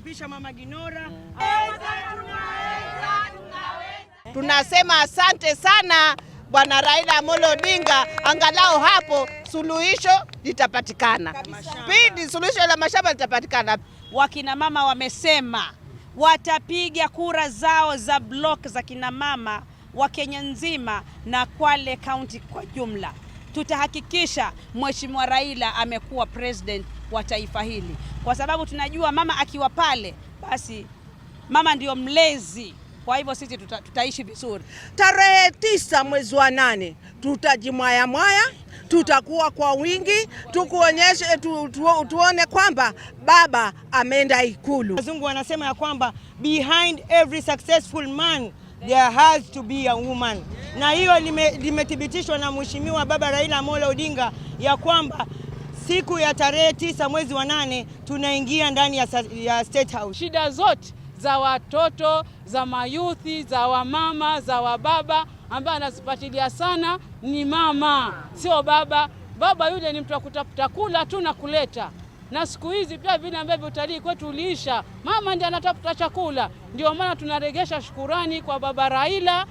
kumpisha Mama Ginora. Tunasema asante sana Bwana Raila Amolo Odinga, angalau hapo suluhisho litapatikana. Pindi suluhisho la mashamba litapatikana. Wakina mama wamesema watapiga kura zao za block za kina mama wa Kenya nzima na Kwale County kwa jumla. Tutahakikisha Mheshimiwa Raila amekuwa president wa taifa hili, kwa sababu tunajua mama akiwa pale basi mama ndio mlezi. Kwa hivyo sisi tutaishi vizuri. Tarehe 9 mwezi wa 8 tutajimwaya mwaya, tutakuwa kwa wingi, tukuonyeshe tuone kwamba baba ameenda Ikulu. Wazungu wanasema ya kwamba behind every successful man there has to be a woman. Na hiyo limethibitishwa na Mheshimiwa Baba Raila Amolo Odinga ya kwamba siku ya tarehe 9 mwezi wa 8 tunaingia ndani ya State House. Shida zote za watoto, za mayuthi, za wamama, za wababa ambaye anazipatilia sana ni mama, sio baba. Baba yule ni mtu wa kutafuta kula tu na kuleta. Na siku hizi pia vile ambavyo utalii kwetu uliisha, mama ndiye anatafuta chakula. Ndio maana tunaregesha shukurani kwa Baba Raila